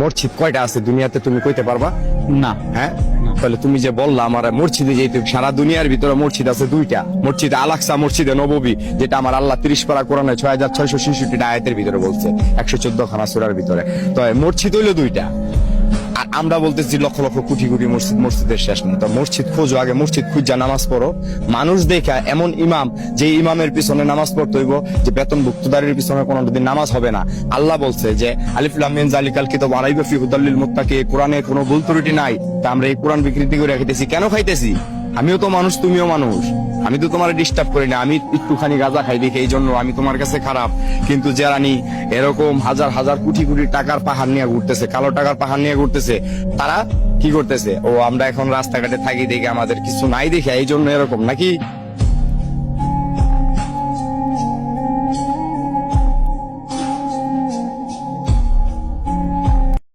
মসজিদ কয়টা আছে দুনিয়াতে তুমি কইতে পারবা? না। হ্যাঁ, তাহলে তুমি যে বললা আমার মসজিদে যেতে, সারা দুনিয়ার ভিতরে মসজিদ আছে দুইটা, মসজিদে আলাকসা, মসজিদে নববী, যেটা আমার আল্লাহ 30 পারা কোরআনে 6666 আয়াতের ভিতরে বলছে, 114 খানা সূরার ভিতরে। তো মসজিদ হইলো দুইটা, আর আমরা বলতেছি লক্ষ লক্ষ কোটি কোটি মসজিদ, মসজিদের শেষ নেই। তো মসজিদ খোঁজো, আগে মসজিদ খুঁজা নামাজ পড়ো। মানুষ দেখা এমন ইমাম, যে ইমামের পিছনে নামাজ পড়তে হইব, যে বেতনভুক্তদারির পিছনে কোনোদিন নামাজ হবে না। আল্লাহ বলছে যে আলিফ লাম মিম যালিকাল কিতাবু লা রাইবা ফিহি হুদাল লিল মুত্তাকিন, কোরআনে কোনো ভুল ত্রুটি নাই। তা আমরা এই কোরআন বিকৃতি করে খাইতেছি কেন? খাইতেছি আমিও তো মানুষ, তুমিও মানুষ, আমি তো তোমার ডিস্টার্ব করি না। আমি একটুখানি গাঁজা খাই দেখি এই জন্য আমি তোমার কাছে খারাপ, কিন্তু যারা এরকম হাজার হাজার কোটি কোটি টাকার পাহাড় নিয়ে ঘুরতেছে, কালো টাকার পাহাড় নিয়ে ঘুরতেছে, তারা কি করতেছে? ও আমরা এখন রাস্তাঘাটে থাকি দেখে আমাদের কিছু নাই দেখে এই জন্য এরকম নাকি?